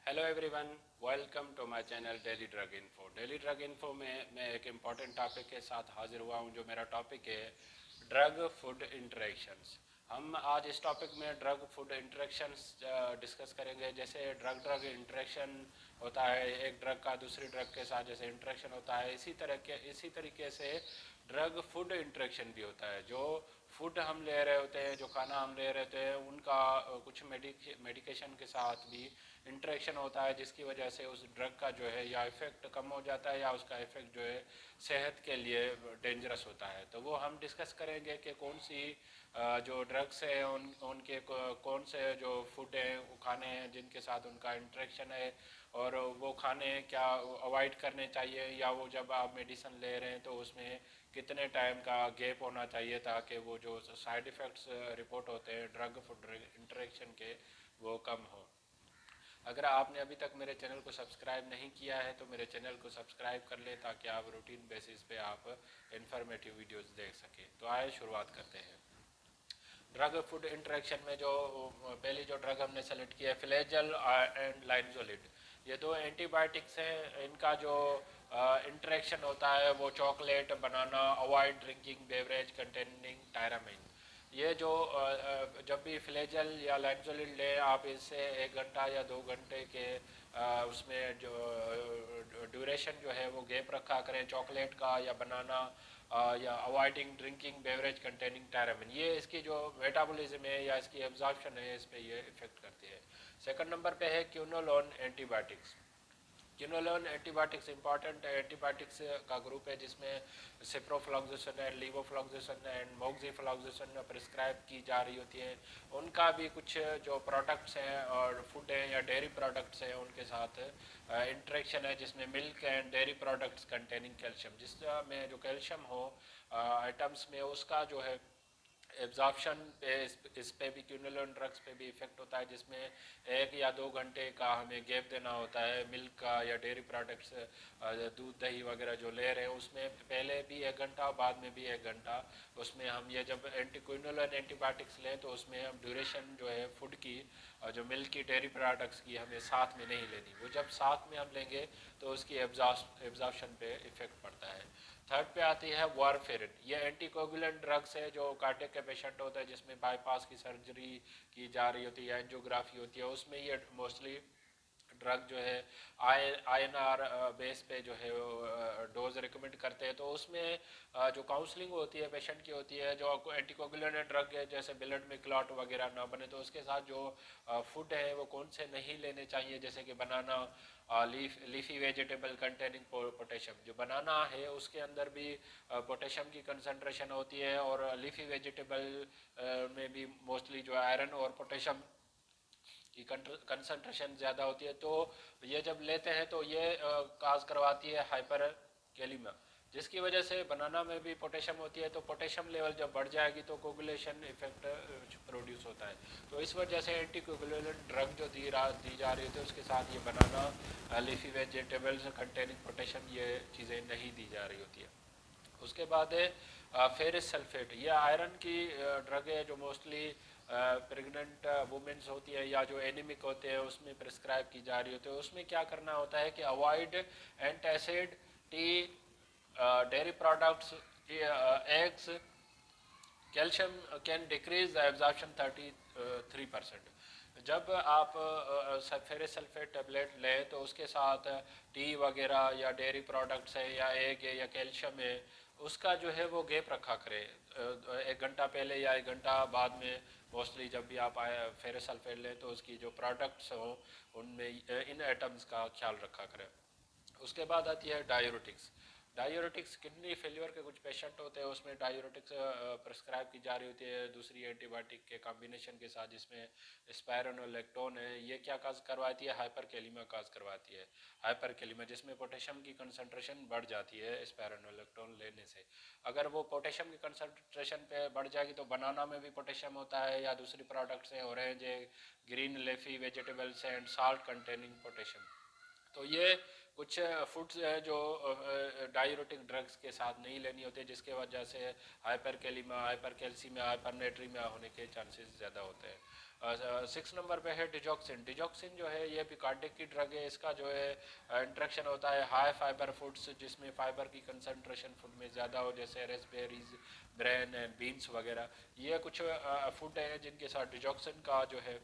Hello everyone, welcome to my channel daily drug info. Daily drug info में मैं एक important topic के साथ हाजिर हुआ हूं। जो मेरा टॉपिक है ड्रग फूड इंटरेक्शंस। हम आज इस टॉपिक में ड्रग फूड इंटरेक्शंस डिस्कस करेंगे। जैसे ड्रग ड्रग इंटरेक्शन होता है, एक ड्रग का दूसरी ड्रग के साथ जैसे इंटरेक्शन होता है, इसी तरीके से ड्रग फूड इंटरेक्शन भी होता है। जो फूड हम ले रहे होते हैं, जो खाना हम ले रहे होते हैं, उनका कुछ मेडिकेशन के साथ भी इंटरेक्शन होता है, जिसकी वजह से उस ड्रग का जो है या इफ़ेक्ट कम हो जाता है या उसका इफ़ेक्ट जो है सेहत के लिए डेंजरस होता है। तो वो हम डिस्कस करेंगे कि कौन सी जो ड्रग्स है उनके कौन से जो फूड हैं, वो खाने हैं जिनके साथ उनका इंटरेक्शन है, और वो खाने क्या अवॉइड करने चाहिए, या वो जब आप मेडिसिन ले रहे हैं तो उसमें कितने टाइम का गैप होना चाहिए ताकि वो जो साइड इफ़ेक्ट्स रिपोर्ट होते हैं ड्रग फूड इंटरेक्शन के, वो कम हो। अगर आपने अभी तक मेरे चैनल को सब्सक्राइब नहीं किया है तो मेरे चैनल को सब्सक्राइब कर लें, ताकि आप रूटीन बेसिस पे आप इंफॉर्मेटिव वीडियोस देख सकें। तो आइए शुरुआत करते हैं। ड्रग फूड इंटरेक्शन में जो पहली जो ड्रग हमने सेलेक्ट किया है, फ्लैजेल एंड लाइनजोलिड। ये दो एंटीबायोटिक्स हैं। इनका जो इंटरेक्शन होता है वो chocolate, banana, avoid drinking beverage containing tyramine. ये जो जब भी फ्लैजेल या लाइनजोलिड लें आप, इससे 1 घंटा या 2 घंटे के उसमें जो ड्यूरेशन जो है वो गैप रखा करें। चॉकलेट का या बनाना या avoiding drinking beverage containing tyramine, ये इसकी जो मेटाबॉलिज्म है या इसकी एब्जॉर्प्शन है, इस पे ये इफेक्ट करती है। सेकंड नंबर पे है quinolone antibiotics. Quinolone antibiotics important antibiotics का ग्रुप है, जिसमें ciprofloxacin and levofloxacin and moxifloxacin prescribe की जा रही होती हैं। उनका भी कुछ जो प्रोडक्ट्स हैं और फूड हैं या डेयरी प्रोडक्ट्स हैं उनके साथ इंटरेक्शन है, जिसमें milk and dairy products containing calcium, जिसमें जो कैल्शियम हो आइटम्स में, उसका जो है एब्जॉर्प्शन पे इस पे भी क्यूनोलोन ड्रग्स पे भी इफेक्ट होता है, जिसमें 1 या 2 घंटे का हमें गैप देना होता है। मिल्क का या डेयरी प्रोडक्ट्स, दूध दही वगैरह जो ले रहे हैं उसमें पहले भी 1 घंटा, बाद में भी 1 घंटा। उसमें हम ये जब क्यूनोलोन एंटीबायोटिक्स लें तो उसमें हम ड्यूरेशन जो है फूड की, जो मिल्क की, डेयरी प्रोडक्ट्स की, हमें साथ में नहीं लेनी। वो जब साथ में हम लेंगे तो उसकी एब्जॉर्प्शन पे इफेक्ट पड़ता है। थर्ड पे आती है वारफेरिन। ये एंटीकोगुलेंट ड्रग्स है जो कार्डियक के पेशेंट होता है, जिसमें बाईपास की सर्जरी की जा रही होती है, एंजियोग्राफी होती है, उसमें ये मोस्टली ड्रग जो है INR बेस पे जो है डोज रिकमेंड करते हैं। तो उसमें जो काउंसलिंग होती है पेशेंट की होती है, जो एंटीकोगुलेंट ड्रग है जैसे ब्लड में क्लॉट वगैरह ना बने, तो उसके साथ जो फूड है वो कौन से नहीं लेने चाहिए, जैसे कि बनाना, लीफी वेजिटेबल कंटेनिंग पोटेशियम। जो बनाना है उसके अंदर भी पोटेशियम की कंसंट्रेशन होती है, और लीफी वेजिटेबल में भी मोस्टली जो आयरन और पोटेशियम की कंसंट्रेशन ज़्यादा होती है। तो ये जब लेते हैं तो ये काज करवाती है हाइपर कैलीमा, जिसकी वजह से बनाना में भी पोटेशियम होती है। तो पोटेशियम लेवल जब बढ़ जाएगी तो कोगुलेशन इफेक्ट प्रोड्यूस होता है। तो इस वजह से एंटी कोगुलेंट ड्रग जो दी जा रही होती है, उसके साथ ये बनाना, लीफी वेजिटेबल्स कंटेनिंग पोटेशियम, ये चीज़ें नहीं दी जा रही होती है। उसके बाद है फेरिस सल्फेट। ये आयरन की ड्रग है जो मोस्टली प्रेग्नेंट वुमेन्स होती है या जो एनीमिक होते हैं उसमें प्रिस्क्राइब की जा रही होती है। उसमें क्या करना होता है कि avoid antacid, T, dairy products, eggs. Calcium can decrease the absorption 33%। जब आप फेरस सल्फेट टेबलेट लें तो उसके साथ टी वगैरह या डेयरी प्रोडक्ट्स है या एग है या कैल्शियम है, उसका जो है वो गैप रखा करें। 1 घंटा पहले या 1 घंटा बाद में मोस्टली जब भी आप फेरस सल्फेट लें तो उसकी जो प्रोडक्ट्स हों उनमें इन एटम्स का ख्याल रखा करें। उसके बाद आती है डायूरेटिक्स। डायूरेटिक्स किडनी फेलियर के कुछ पेशेंट होते हैं, उसमें डायूरेटिक्स प्रिस्क्राइब की जा रही होती है दूसरी एंटीबायोटिक के कॉम्बिनेशन के साथ, जिसमें स्पायरोनोलेक्टोन है। ये क्या काज करवाती है? हाइपरकैलिमा काज करवाती है। हाइपरकैलिमा जिसमें पोटेशियम की कंसंट्रेशन बढ़ जाती है स्पायरोनोलेक्टोन लेने से। अगर वो पोटेशियम की कंसंट्रेशन पे बढ़ जाएगी तो बनाना में भी पोटेशियम होता है, या दूसरी प्रोडक्ट्स है ऑरेंज है, green leafy vegetables and salt containing potassium. तो ये कुछ फूड्स है जो डायूरेटिक ड्रग्स के साथ नहीं लेनी होती, जिसके वजह से हाइपरकैलिमा, हाइपरकैल्सीमिया, हाइपरनेट्रीमिया होने के चांसेस ज़्यादा होते हैं। सिक्स नंबर पे है डिजॉक्सिन। डिजॉक्सिन जो है ये भी कार्डियक की ड्रग है। इसका जो है इंट्रैक्शन होता है हाई फाइबर फूड्स, जिसमें फाइबर की कंसंट्रेशन फूड में ज़्यादा हो, जैसे रेसबेरीज, ब्रेन एंड बीन्स वगैरह। ये कुछ फूड है जिनके साथ डिजॉक्सिन का जो है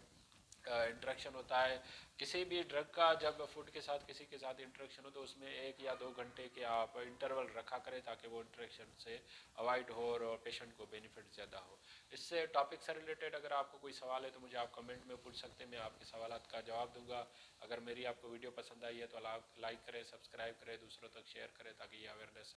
इंट्रैक्शन होता है। किसी भी ड्रग का जब फूड के साथ किसी के साथ इंटरेक्शन हो तो उसमें 1 या 2 घंटे के आप इंटरवल रखा करें ताकि वो इंटरेक्शन से अवॉइड हो और पेशेंट को बेनिफिट ज़्यादा हो। इससे टॉपिक से रिलेटेड अगर आपको कोई सवाल है तो मुझे आप कमेंट में पूछ सकते हैं, मैं आपके सवालात का जवाब दूंगा। अगर मेरी आपको वीडियो पसंद आई है तो लाइक करें, सब्सक्राइब करें, दूसरों तक शेयर करें ताकि ये अवेयरनेस